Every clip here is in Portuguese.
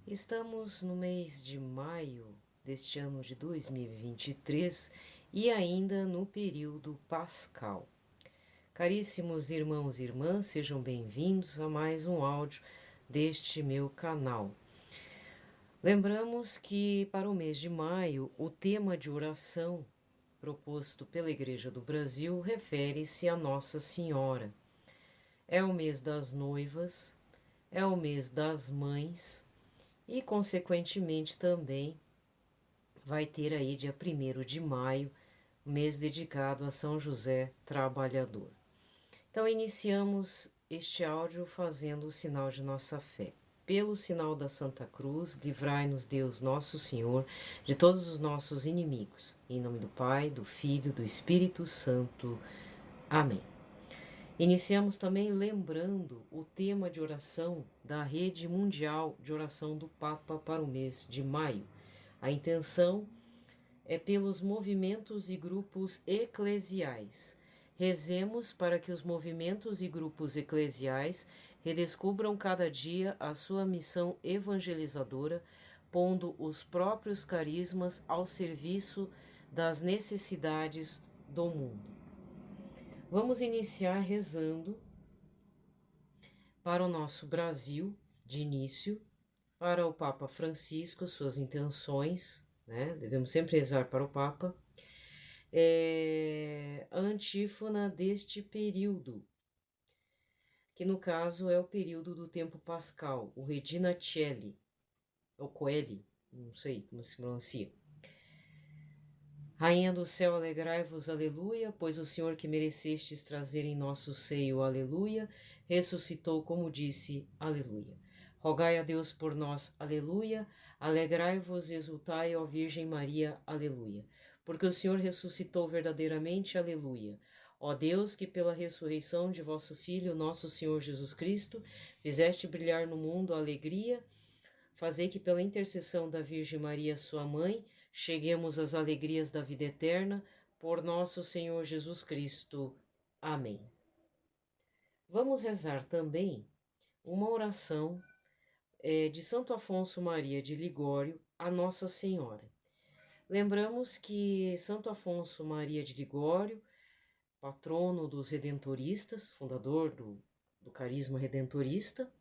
Estamos no mês de maio deste ano de 2023 e ainda no período pascal. Caríssimos irmãos e irmãs, sejam bem-vindos a mais um áudio deste meu canal. Lembramos que para o mês de maio o tema de oração proposto pela Igreja do Brasil refere-se a Nossa Senhora. É o mês das noivas, é o mês das mães e, consequentemente, também vai ter aí dia 1º de maio, mês dedicado a São José Trabalhador. Então, iniciamos este áudio fazendo o sinal de nossa fé. Pelo sinal da Santa Cruz, livrai-nos Deus Nosso Senhor de todos os nossos inimigos. Em nome do Pai, do Filho, do Espírito Santo. Amém. Iniciamos também lembrando o tema de oração da Rede Mundial de Oração do Papa para o mês de maio. A intenção é pelos movimentos e grupos eclesiais. Rezemos para que os movimentos e grupos eclesiais redescubram cada dia a sua missão evangelizadora, pondo os próprios carismas ao serviço das necessidades do mundo. Vamos iniciar rezando para o nosso Brasil, de início, para o Papa Francisco, suas intenções, né? Devemos sempre rezar para o Papa. A antífona deste período, que no caso é o período do tempo pascal, o Regina Coeli, ou Coeli, não sei como se pronuncia. Rainha do céu, alegrai-vos, aleluia, pois o Senhor que merecestes trazer em nosso seio, aleluia, ressuscitou como disse, aleluia. Rogai a Deus por nós, aleluia, alegrai-vos, exultai, ó Virgem Maria, aleluia. Porque o Senhor ressuscitou verdadeiramente, aleluia. Ó Deus, que pela ressurreição de vosso Filho, nosso Senhor Jesus Cristo, fizeste brilhar no mundo a alegria, fazei que pela intercessão da Virgem Maria, sua mãe, cheguemos às alegrias da vida eterna, por nosso Senhor Jesus Cristo. Amém. Vamos rezar também uma oração de Santo Afonso Maria de Ligório a Nossa Senhora. Lembramos que Santo Afonso Maria de Ligório, patrono dos redentoristas, fundador do carisma redentorista,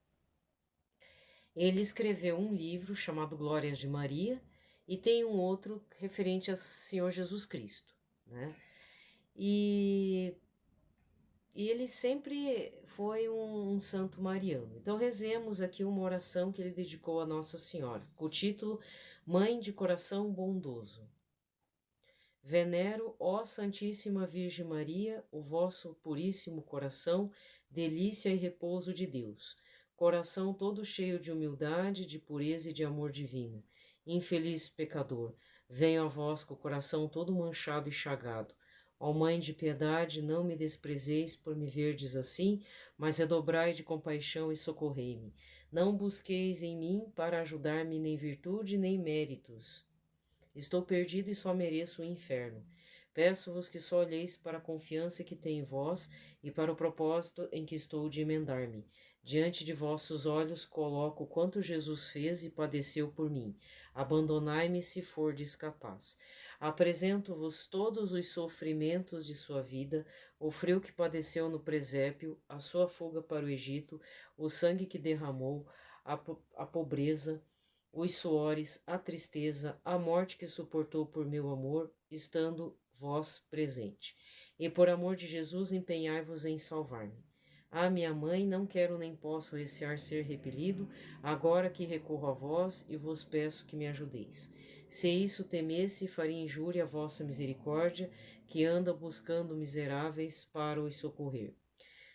ele escreveu um livro chamado Glórias de Maria e tem um outro referente a Senhor Jesus Cristo, né? E ele sempre foi um santo mariano. Então rezemos aqui uma oração que ele dedicou a Nossa Senhora, com o título Mãe de Coração Bondoso. Venero, ó Santíssima Virgem Maria, o vosso puríssimo coração, delícia e repouso de Deus. Coração todo cheio de humildade, de pureza e de amor divino. Infeliz pecador, venho a vós com o coração todo manchado e chagado. Ó Mãe de piedade, não me desprezeis por me verdes assim, mas redobrai de compaixão e socorrei-me. Não busqueis em mim para ajudar-me nem virtude nem méritos. Estou perdido e só mereço o inferno. Peço-vos que só olheis para a confiança que tenho em vós e para o propósito em que estou de emendar-me. Diante de vossos olhos coloco quanto Jesus fez e padeceu por mim. Abandonai-me se fordes capaz. Apresento-vos todos os sofrimentos de sua vida, o frio que padeceu no presépio, a sua fuga para o Egito, o sangue que derramou, a pobreza, os suores, a tristeza, a morte que suportou por meu amor, estando vós presente. E por amor de Jesus empenhai-vos em salvar-me. Ah, minha mãe, não quero nem posso recear ser repelido, agora que recorro a vós e vos peço que me ajudeis. Se isso temesse, faria injúria à vossa misericórdia, que anda buscando miseráveis para os socorrer.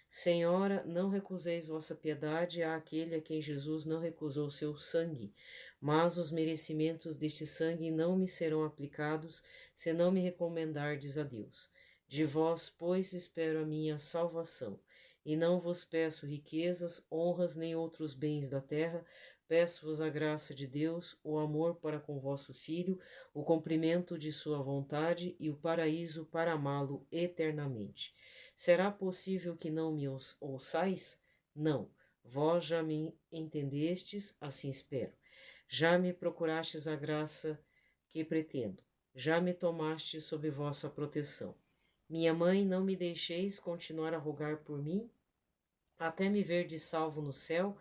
Senhora, não recuseis vossa piedade àquele a quem Jesus não recusou seu sangue, mas os merecimentos deste sangue não me serão aplicados, se não me recomendardes a Deus. De vós, pois, espero a minha salvação, e não vos peço riquezas, honras, nem outros bens da terra, peço-vos a graça de Deus, o amor para com vosso Filho, o cumprimento de sua vontade e o paraíso para amá-lo eternamente. Será possível que não me ouçais? Não, vós já me entendestes, assim espero. Já me procurastes a graça que pretendo, já me tomaste sob vossa proteção. Minha mãe, não me deixeis continuar a rogar por mim, até me verdes salvo no céu,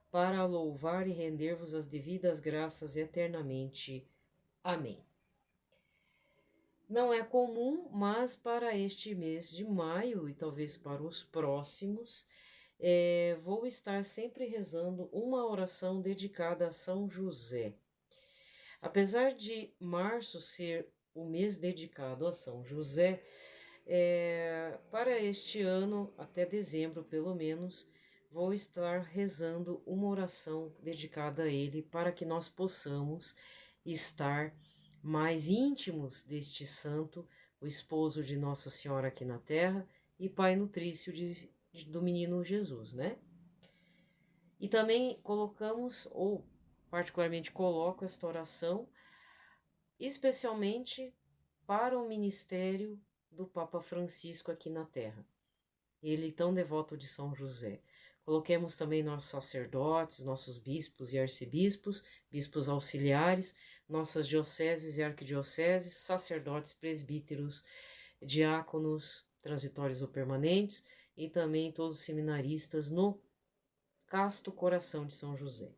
para louvar e render-vos as devidas graças eternamente. Amém. Não é comum, mas para este mês de maio e talvez para os próximos, vou estar sempre rezando uma oração dedicada a São José. Apesar de março ser o mês dedicado a São José, para este ano, até dezembro pelo menos, vou estar rezando uma oração dedicada a ele para que nós possamos estar mais íntimos deste santo, o esposo de Nossa Senhora aqui na terra e pai nutrício do menino Jesus, né? E também colocamos, ou particularmente coloco esta oração, especialmente para o ministério do Papa Francisco aqui na terra. Ele tão devoto de São José. Coloquemos também nossos sacerdotes, nossos bispos e arcebispos, bispos auxiliares, nossas dioceses e arquidioceses, sacerdotes, presbíteros, diáconos, transitórios ou permanentes, e também todos os seminaristas no casto coração de São José.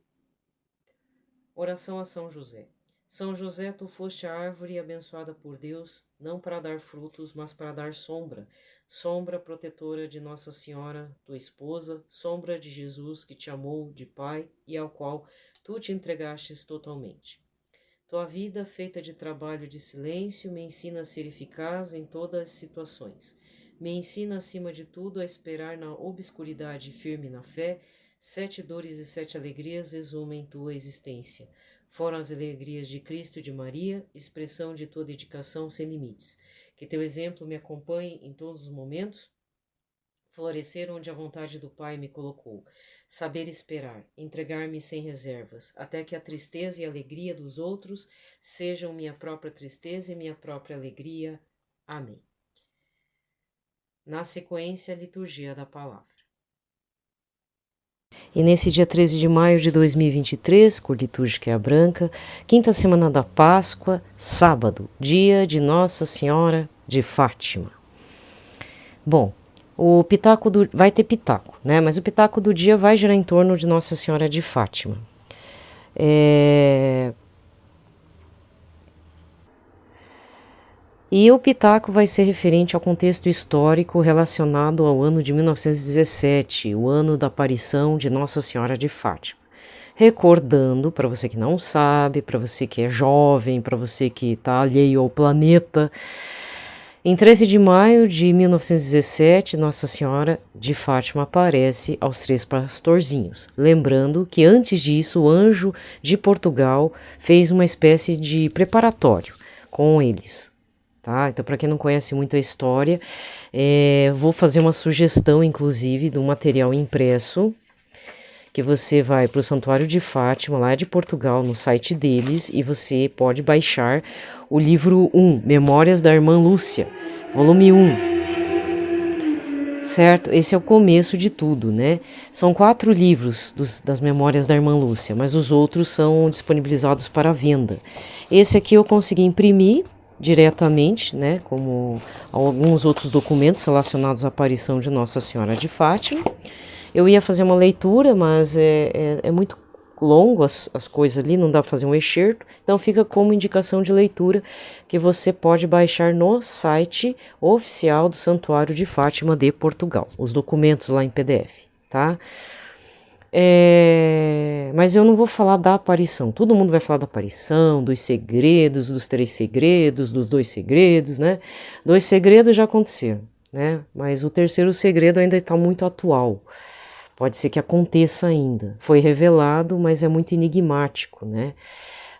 Oração a São José. São José, tu foste a árvore abençoada por Deus, não para dar frutos, mas para dar sombra. Sombra protetora de Nossa Senhora, tua esposa, sombra de Jesus que te amou de Pai e ao qual tu te entregastes totalmente. Tua vida, feita de trabalho e de silêncio, me ensina a ser eficaz em todas as situações. Me ensina, acima de tudo, a esperar na obscuridade firme na fé. 7 dores e 7 alegrias exumem tua existência. Foram as alegrias de Cristo e de Maria, expressão de tua dedicação sem limites. Que teu exemplo me acompanhe em todos os momentos, florescer onde a vontade do Pai me colocou, saber esperar, entregar-me sem reservas, até que a tristeza e a alegria dos outros sejam minha própria tristeza e minha própria alegria. Amém. Na sequência, a liturgia da palavra. E nesse dia 13 de maio de 2023, cor litúrgica é a branca, quinta semana da Páscoa, sábado, dia de Nossa Senhora de Fátima. Bom, o pitaco vai ter pitaco, né? Mas o pitaco do dia vai girar em torno de Nossa Senhora de Fátima. E o pitaco vai ser referente ao contexto histórico relacionado ao ano de 1917, o ano da aparição de Nossa Senhora de Fátima. Recordando, para você que não sabe, para você que é jovem, para você que está alheio ao planeta, em 13 de maio de 1917, Nossa Senhora de Fátima aparece aos 3 pastorzinhos. Lembrando que antes disso, o anjo de Portugal fez uma espécie de preparatório com eles. Tá? Então, para quem não conhece muito a história, vou fazer uma sugestão, inclusive, de um material impresso, que você vai para o Santuário de Fátima, lá de Portugal, no site deles, e você pode baixar o livro 1, Memórias da Irmã Lúcia, volume 1. Certo? Esse é o começo de tudo, né? São 4 livros das Memórias da Irmã Lúcia, mas os outros são disponibilizados para venda. Esse aqui eu consegui imprimir diretamente, né, como alguns outros documentos relacionados à aparição de Nossa Senhora de Fátima. Eu ia fazer uma leitura, mas é muito longo as coisas ali, não dá para fazer um excerto, então fica como indicação de leitura que você pode baixar no site oficial do Santuário de Fátima de Portugal, os documentos lá em PDF, tá? Mas eu não vou falar da aparição. Todo mundo vai falar da aparição, dos segredos, dos 3 segredos, dos 2 segredos, né? 2 segredos já aconteceram, né? Mas o 3º segredo ainda está muito atual. Pode ser que aconteça ainda. Foi revelado, mas é muito enigmático, né?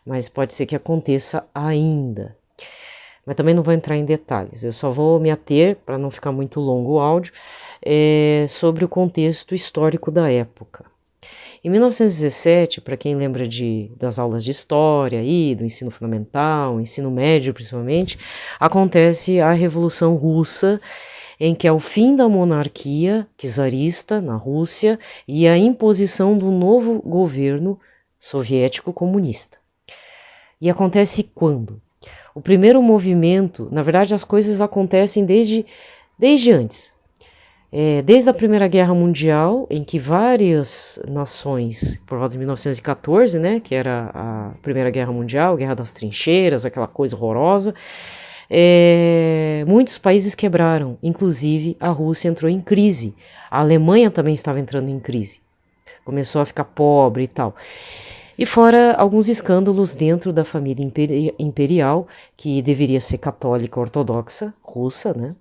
Mas pode ser que aconteça ainda. Mas também não vou entrar em detalhes. Eu só vou me ater, para não ficar muito longo o áudio, sobre o contexto histórico da época. Em 1917, para quem lembra das aulas de história aí, do ensino fundamental, ensino médio principalmente, acontece a Revolução Russa, em que é o fim da monarquia czarista na Rússia e a imposição do novo governo soviético comunista. E acontece quando? O primeiro movimento, na verdade as coisas acontecem desde antes. Desde a Primeira Guerra Mundial, em que várias nações, por volta de 1914, né, que era a Primeira Guerra Mundial, Guerra das Trincheiras, aquela coisa horrorosa, muitos países quebraram, inclusive a Rússia entrou em crise, a Alemanha também estava entrando em crise, começou a ficar pobre e tal. E fora alguns escândalos dentro da família imperial, que deveria ser católica ortodoxa, russa, né?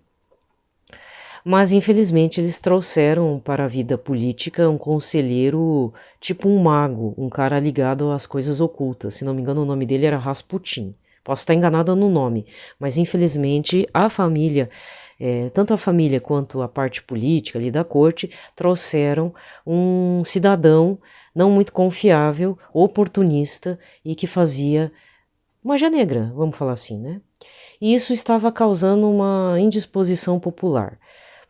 Mas, infelizmente, eles trouxeram para a vida política um conselheiro, tipo um mago, um cara ligado às coisas ocultas. Se não me engano, o nome dele era Rasputin. Posso estar enganada no nome, mas, infelizmente, a família, tanto a família quanto a parte política ali da corte, trouxeram um cidadão não muito confiável, oportunista e que fazia magia negra, vamos falar assim, né? E isso estava causando uma indisposição popular.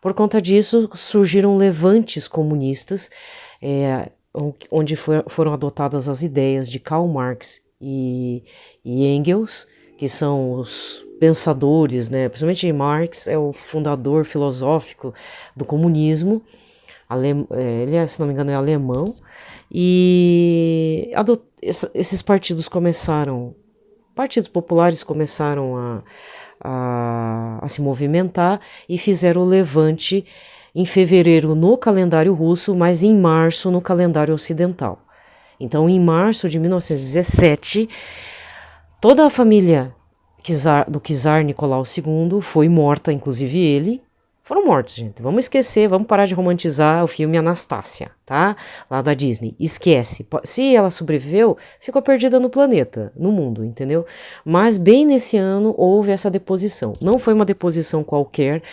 Por conta disso, surgiram levantes comunistas, onde foram adotadas as ideias de Karl Marx e Engels, que são os pensadores, né? Principalmente Marx é o fundador filosófico do comunismo, ele, se não me engano, é alemão, e esses partidos populares começaram a se movimentar e fizeram o levante em fevereiro no calendário russo, mas em março no calendário ocidental. Então, em março de 1917, toda a família do czar Nicolau II foi morta, inclusive ele. Foram mortos, gente. Vamos esquecer, vamos parar de romantizar o filme Anastácia, tá? Lá da Disney. Esquece. Se ela sobreviveu, ficou perdida no planeta, no mundo, entendeu? Mas bem nesse ano houve essa deposição. Não foi uma deposição qualquer,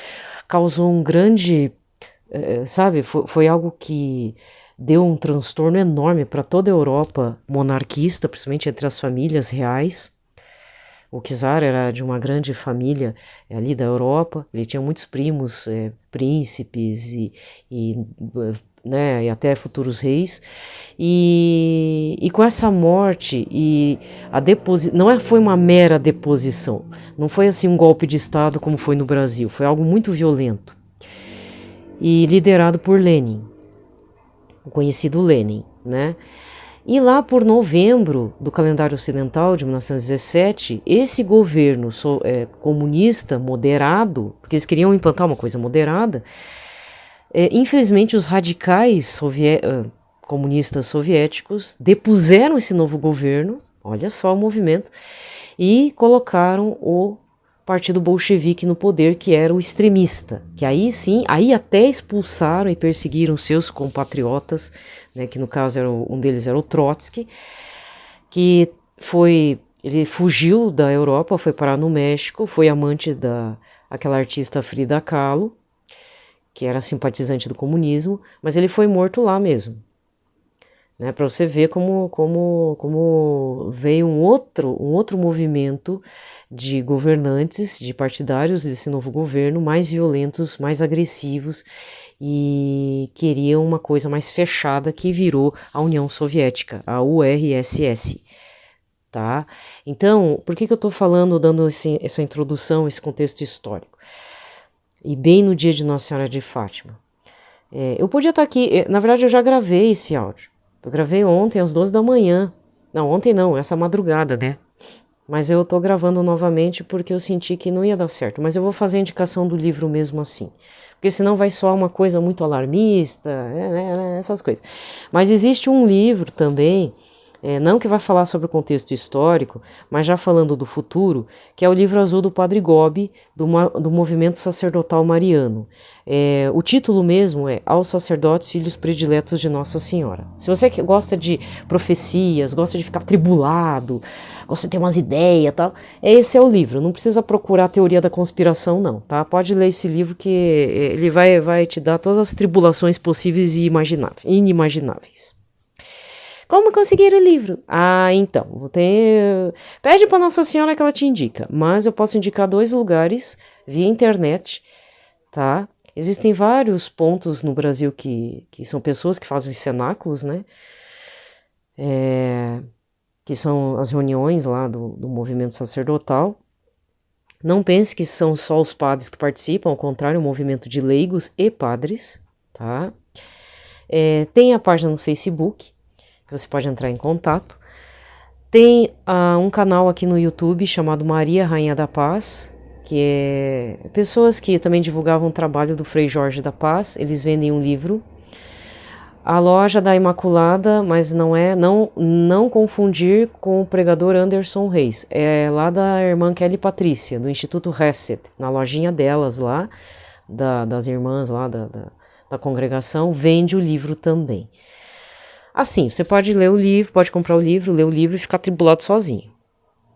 causou um grande, sabe? Foi algo que deu um transtorno enorme para toda a Europa monarquista, principalmente entre as famílias reais. O czar era de uma grande família ali da Europa, ele tinha muitos primos, príncipes né, e até futuros reis, e com essa morte e a não foi uma mera deposição, não foi assim um golpe de Estado como foi no Brasil, foi algo muito violento e liderado por Lenin, o conhecido Lenin, né? E lá por novembro do calendário ocidental de 1917, esse governo comunista moderado, porque eles queriam implantar uma coisa moderada, infelizmente os radicais comunistas soviéticos depuseram esse novo governo, olha só o movimento, e colocaram o partido bolchevique no poder, que era o extremista, que aí sim, aí até expulsaram e perseguiram seus compatriotas, né, que no caso um deles era o Trotsky, que ele fugiu da Europa, foi parar no México, foi amante daquela artista Frida Kahlo, que era simpatizante do comunismo, mas ele foi morto lá mesmo. Né, para você ver como veio um outro movimento de governantes, de partidários desse novo governo, mais violentos, mais agressivos, e queriam uma coisa mais fechada, que virou a União Soviética, a URSS. Tá? Então, por que eu estou falando, dando essa introdução, esse contexto histórico? E bem no dia de Nossa Senhora de Fátima. Eu podia estar aqui, na verdade eu já gravei esse áudio. Eu gravei ontem às 12 da manhã. Não, ontem não, essa madrugada, né? Mas eu tô gravando novamente porque eu senti que não ia dar certo. Mas eu vou fazer a indicação do livro mesmo assim. Porque senão vai soar uma coisa muito alarmista, essas coisas. Mas existe um livro também, não que vai falar sobre o contexto histórico, mas já falando do futuro, que é o livro azul do Padre Gobi, do movimento sacerdotal mariano. O título mesmo é Aos Sacerdotes, Filhos Prediletos de Nossa Senhora. Se você gosta de profecias, gosta de ficar tribulado, gosta de ter umas ideias e tal, esse é o livro. Não precisa procurar a teoria da conspiração, não, tá? Pode ler esse livro que ele vai te dar todas as tribulações possíveis e inimagináveis. Como conseguir o livro? Então, pede para Nossa Senhora que ela te indica, mas eu posso indicar 2 lugares via internet, tá? Existem vários pontos no Brasil que são pessoas que fazem os cenáculos, né? que são as reuniões lá do movimento sacerdotal. Não pense que são só os padres que participam, ao contrário, é um movimento de leigos e padres, tá? Tem a página no Facebook, que você pode entrar em contato. Tem um canal aqui no YouTube chamado Maria Rainha da Paz, que é pessoas que também divulgavam o trabalho do Frei Jorge da Paz. Eles vendem um livro. A loja da Imaculada, mas não confundir com o pregador Anderson Reis. É lá da irmã Kelly Patrícia, do Instituto Reset, na lojinha delas lá, das irmãs lá da congregação, vende o livro também. Assim, você pode ler o livro, pode comprar o livro, ler o livro e ficar atribulado sozinho.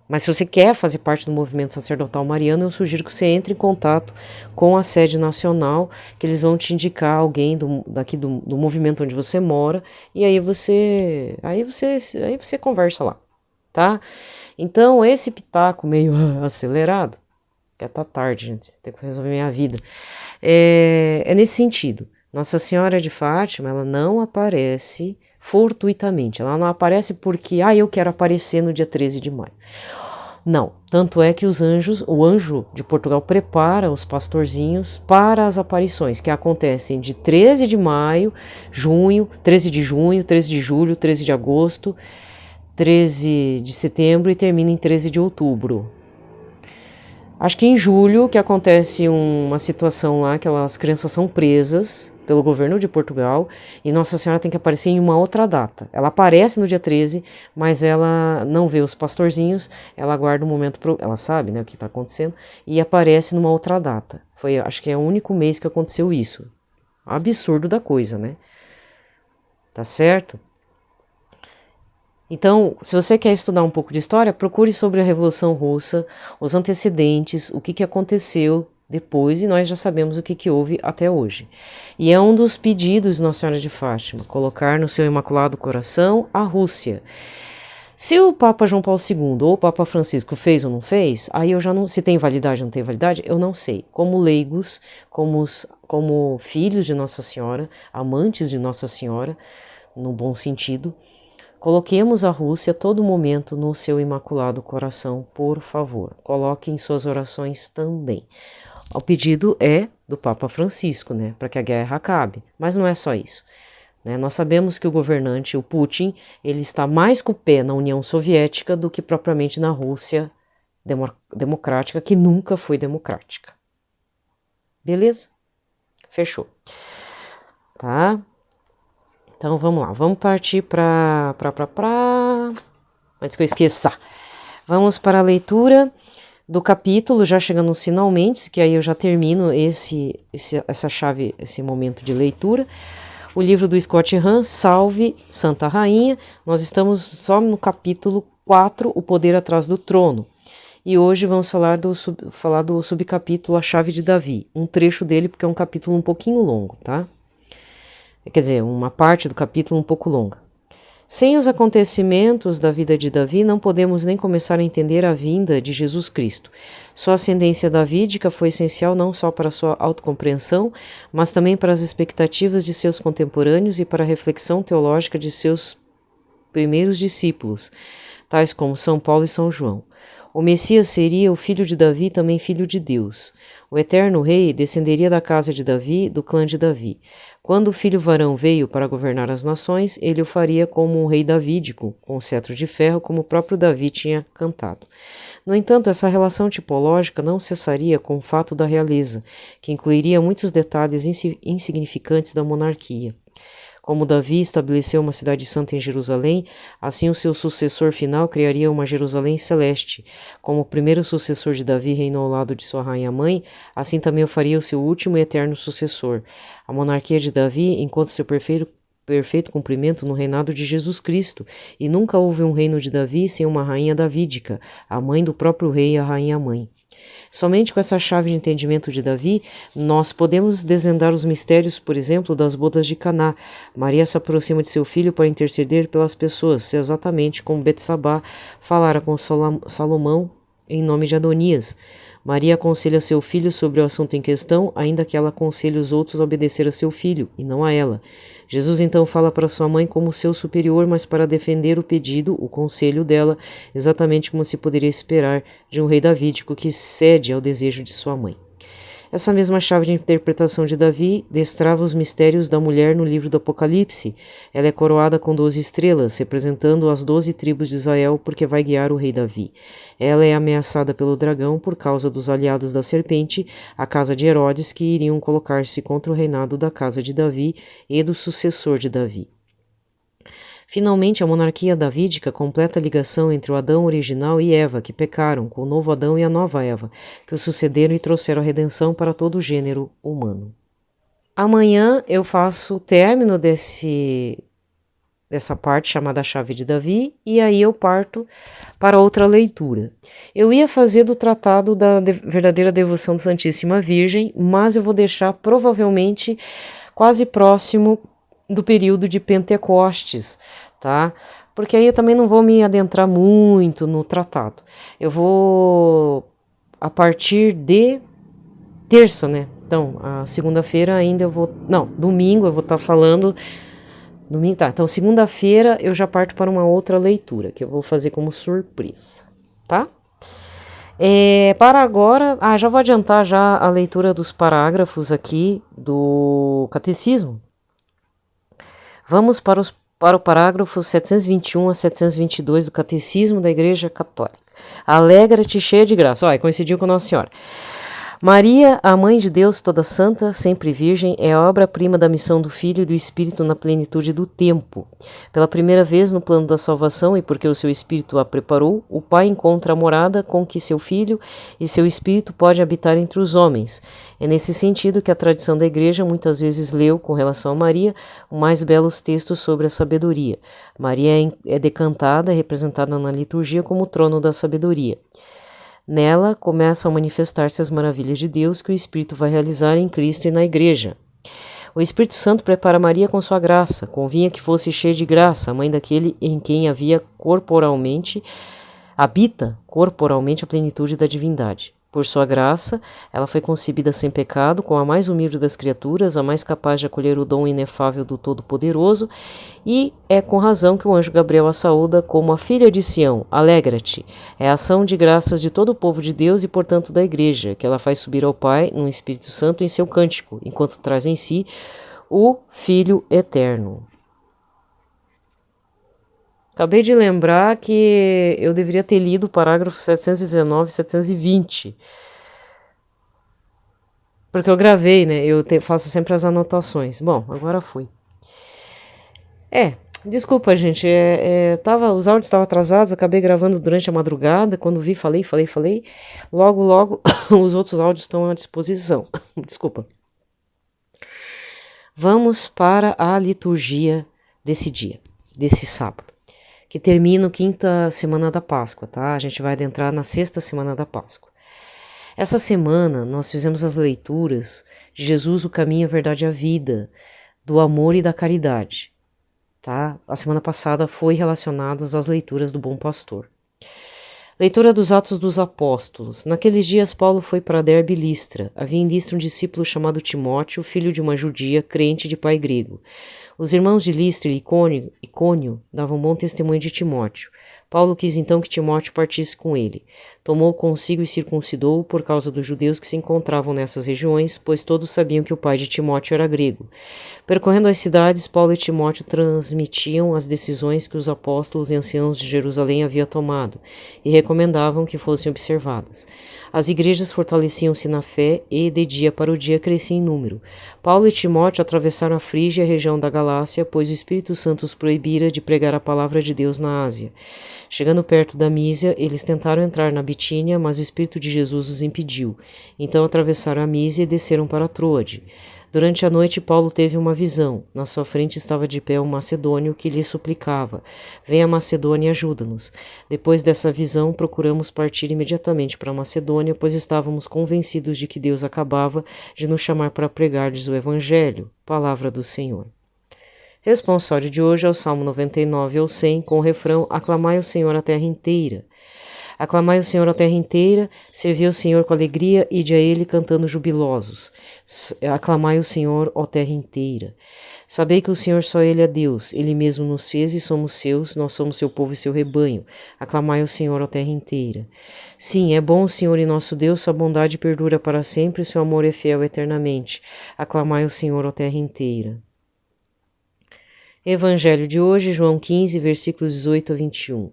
Mas se você quer fazer parte do movimento sacerdotal mariano, eu sugiro que você entre em contato com a sede nacional, que eles vão te indicar alguém daqui do movimento onde você mora, e aí você conversa lá, tá? Então, esse pitaco meio acelerado, que tá tarde, gente, tem que resolver minha vida, é nesse sentido. Nossa Senhora de Fátima, ela não aparece fortuitamente, ela não aparece porque, eu quero aparecer no dia 13 de maio. Não, tanto é que o anjo de Portugal prepara os pastorzinhos para as aparições, que acontecem de 13 de maio, 13 de junho, 13 de julho, 13 de agosto, 13 de setembro e termina em 13 de outubro. Acho que em julho que acontece uma situação lá que as crianças são presas pelo governo de Portugal e Nossa Senhora tem que aparecer em uma outra data. Ela aparece no dia 13, mas ela não vê os pastorzinhos, ela aguarda um momento, ela sabe, né, o que está acontecendo, e aparece numa outra data. Acho que é o único mês que aconteceu isso. Absurdo da coisa, né? Tá certo? Então, se você quer estudar um pouco de história, procure sobre a Revolução Russa, os antecedentes, o que aconteceu depois, e nós já sabemos o que houve até hoje. E é um dos pedidos de Nossa Senhora de Fátima, colocar no seu Imaculado Coração a Rússia. Se o Papa João Paulo II ou o Papa Francisco fez ou não fez, aí eu já não, se tem validade ou não tem validade, eu não sei. Como leigos, como filhos de Nossa Senhora, amantes de Nossa Senhora, no bom sentido, coloquemos a Rússia a todo momento no seu Imaculado Coração, por favor. Coloque em suas orações também. O pedido é do Papa Francisco, né, para que a guerra acabe. Mas não é só isso. Né? Nós sabemos que o governante, o Putin, ele está mais com o pé na União Soviética do que propriamente na Rússia democrática, que nunca foi democrática. Beleza? Fechou. Tá? Então vamos lá, vamos partir antes que eu esqueça, vamos para a leitura do capítulo, já chegando nos finalmente, que aí eu já termino essa chave, esse momento de leitura. O livro do Scott Hahn, Salve Santa Rainha, nós estamos só no capítulo 4, O Poder Atrás do Trono. E hoje vamos falar do subcapítulo A Chave de Davi, um trecho dele, porque é um capítulo um pouquinho longo, tá? Quer dizer, uma parte do capítulo um pouco longa. Sem os acontecimentos da vida de Davi, não podemos nem começar a entender a vinda de Jesus Cristo. Sua ascendência davídica foi essencial não só para sua autocompreensão, mas também para as expectativas de seus contemporâneos e para a reflexão teológica de seus primeiros discípulos, tais como São Paulo e São João. O Messias seria o filho de Davi, também filho de Deus. O eterno rei descenderia da casa de Davi, do clã de Davi. Quando o filho varão veio para governar as nações, ele o faria como um rei davídico, com cetro de ferro, como o próprio Davi tinha cantado. No entanto, essa relação tipológica não cessaria com o fato da realeza, que incluiria muitos detalhes insignificantes da monarquia. Como Davi estabeleceu uma cidade santa em Jerusalém, assim o seu sucessor final criaria uma Jerusalém celeste. Como o primeiro sucessor de Davi reinou ao lado de sua rainha-mãe, assim também o faria o seu último e eterno sucessor. A monarquia de Davi encontra seu perfeito cumprimento no reinado de Jesus Cristo, e nunca houve um reino de Davi sem uma rainha davídica, a mãe do próprio rei e a rainha-mãe. Somente com essa chave de entendimento de Davi, nós podemos desvendar os mistérios, por exemplo, das bodas de Caná. Maria se aproxima de seu filho para interceder pelas pessoas, exatamente como Betsabá falara com Salomão em nome de Adonias. Maria aconselha seu filho sobre o assunto em questão, ainda que ela aconselhe os outros a obedecer a seu filho, e não a ela. Jesus então fala para sua mãe como seu superior, mas para defender o pedido, o conselho dela, exatamente como se poderia esperar de um rei davídico que cede ao desejo de sua mãe. Essa mesma chave de interpretação de Davi destrava os mistérios da mulher no livro do Apocalipse. Ela é coroada com 12 estrelas, representando as 12 tribos de Israel, porque vai guiar o rei Davi. Ela é ameaçada pelo dragão por causa dos aliados da serpente, a casa de Herodes, que iriam colocar-se contra o reinado da casa de Davi e do sucessor de Davi. Finalmente, a monarquia davídica completa a ligação entre o Adão original e Eva, que pecaram, com o novo Adão e a nova Eva, que o sucederam e trouxeram a redenção para todo o gênero humano. Amanhã eu faço o término dessa parte chamada Chave de Davi, e aí eu parto para outra leitura. Eu ia fazer do Tratado da Verdadeira Devoção da Santíssima Virgem, mas eu vou deixar provavelmente quase próximo do período de Pentecostes, tá? Porque aí eu também não vou me adentrar muito no tratado. Eu vou a partir de terça, né? Então, a segunda-feira ainda eu vou... Não, domingo eu vou estar falando... Domingo, tá. Então, segunda-feira eu já parto para uma outra leitura, que eu vou fazer como surpresa, tá? Para agora... já vou adiantar já a leitura dos parágrafos aqui do Catecismo. Vamos para o parágrafo 721 a 722 do Catecismo da Igreja Católica. Alegra-te, cheia de graça. Olha, coincidiu com Nossa Senhora. Maria, a Mãe de Deus, toda santa, sempre virgem, é a obra-prima da missão do Filho e do Espírito na plenitude do tempo. Pela primeira vez no plano da salvação, e porque o seu Espírito a preparou, o Pai encontra a morada com que seu Filho e seu Espírito podem habitar entre os homens. É nesse sentido que a tradição da Igreja muitas vezes leu, com relação a Maria, os mais belos textos sobre a sabedoria. Maria é decantada, representada na liturgia como o trono da sabedoria. Nela começam a manifestar-se as maravilhas de Deus que o Espírito vai realizar em Cristo e na Igreja. O Espírito Santo prepara Maria com sua graça. Convinha que fosse cheia de graça, a mãe daquele em quem habita corporalmente a plenitude da divindade. Por sua graça, ela foi concebida sem pecado, com a mais humilde das criaturas, a mais capaz de acolher o dom inefável do Todo-Poderoso, e é com razão que o anjo Gabriel a saúda como a filha de Sião, alegra-te. É a ação de graças de todo o povo de Deus e, portanto, da Igreja, que ela faz subir ao Pai, no Espírito Santo, em seu cântico, enquanto traz em si o Filho Eterno. Acabei de lembrar que eu deveria ter lido o parágrafo 719 e 720. Porque eu gravei, né? Eu faço sempre as anotações. Bom, agora fui. Desculpa, gente. Os áudios estavam atrasados, acabei gravando durante a madrugada. Quando vi, falei. Logo, os outros áudios estão à disposição. Desculpa. Vamos para a liturgia desse dia, desse sábado, que termina a quinta semana da Páscoa, tá? A gente vai adentrar na sexta semana da Páscoa. Essa semana nós fizemos as leituras de Jesus, o caminho, a verdade e a vida, do amor e da caridade, tá? A semana passada foi relacionada às leituras do Bom Pastor. Leitura dos Atos dos Apóstolos. Naqueles dias Paulo foi para Derbe e Listra. Havia em Listra um discípulo chamado Timóteo, filho de uma judia, crente de pai grego. Os irmãos de Listra e Icônio davam bom testemunho de Timóteo. Paulo quis então que Timóteo partisse com ele. Tomou consigo e circuncidou-o por causa dos judeus que se encontravam nessas regiões, pois todos sabiam que o pai de Timóteo era grego. Percorrendo as cidades, Paulo e Timóteo transmitiam as decisões que os apóstolos e anciãos de Jerusalém haviam tomado e recomendavam que fossem observadas. As igrejas fortaleciam-se na fé e, de dia para o dia, cresciam em número. Paulo e Timóteo atravessaram a Frígia e a região da Galácia, pois o Espírito Santo os proibira de pregar a palavra de Deus na Ásia. Chegando perto da Mísia, eles tentaram entrar na Bitínia, mas o Espírito de Jesus os impediu. Então atravessaram a Mísia e desceram para Troade. Durante a noite, Paulo teve uma visão. Na sua frente estava de pé um macedônio que lhe suplicava: venha a Macedônia e ajuda-nos. Depois dessa visão, procuramos partir imediatamente para a Macedônia, pois estávamos convencidos de que Deus acabava de nos chamar para pregar-lhes o Evangelho. Palavra do Senhor. Responsório de hoje é o Salmo 99 ou 100, com o refrão: aclamai o Senhor a terra inteira. Aclamai o Senhor a terra inteira, servi ao Senhor com alegria, ide a ele cantando jubilosos. Aclamai o Senhor, ó terra inteira. Sabei que o Senhor só Ele é Deus, Ele mesmo nos fez e somos seus, nós somos seu povo e seu rebanho. Aclamai o Senhor, ó terra inteira. Sim, é bom o Senhor e nosso Deus, sua bondade perdura para sempre, seu amor é fiel eternamente. Aclamai o Senhor, ó terra inteira. Evangelho de hoje, João 15, versículos 18 a 21.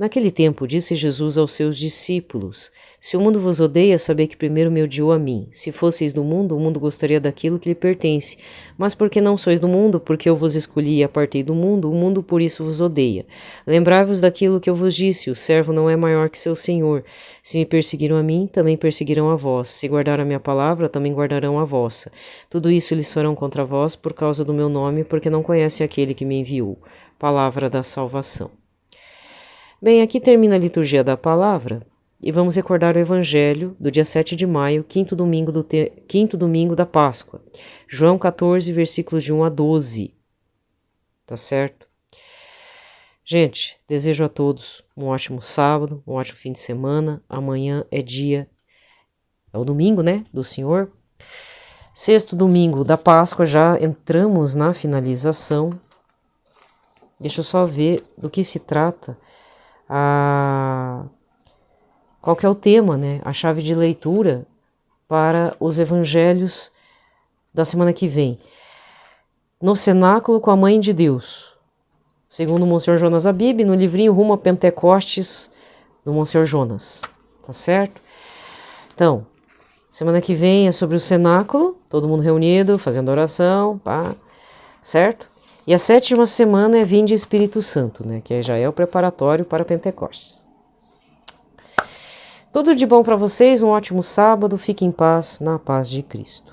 Naquele tempo, disse Jesus aos seus discípulos: Se o mundo vos odeia, sabei que primeiro me odiou a mim. Se fosseis do mundo, o mundo gostaria daquilo que lhe pertence. Mas porque não sois do mundo, porque eu vos escolhi e apartei do mundo, o mundo por isso vos odeia. Lembrai-vos daquilo que eu vos disse: o servo não é maior que seu senhor. Se me perseguiram a mim, também perseguirão a vós. Se guardaram a minha palavra, também guardarão a vossa. Tudo isso eles farão contra vós por causa do meu nome, porque não conhecem aquele que me enviou. Palavra da salvação. Bem, aqui termina a liturgia da palavra e vamos recordar o Evangelho do dia 7 de maio, quinto domingo da Páscoa. João 14, versículos de 1 a 12. Tá certo? Gente, desejo a todos um ótimo sábado, um ótimo fim de semana. Amanhã é o domingo, né, do Senhor. Sexto domingo da Páscoa, já entramos na finalização. Deixa eu só ver do que se trata. Qual que é o tema, né? A chave de leitura para os evangelhos da semana que vem. No cenáculo com a Mãe de Deus, segundo o Monsenhor Jonas Abib, no livrinho Rumo a Pentecostes, do Monsenhor Jonas, tá certo? Então, semana que vem é sobre o cenáculo, todo mundo reunido, fazendo oração, pá, certo? E a 7ª semana é Vinde Espírito Santo, né? Que já é o preparatório para Pentecostes. Tudo de bom para vocês, um ótimo sábado, fiquem em paz, na paz de Cristo.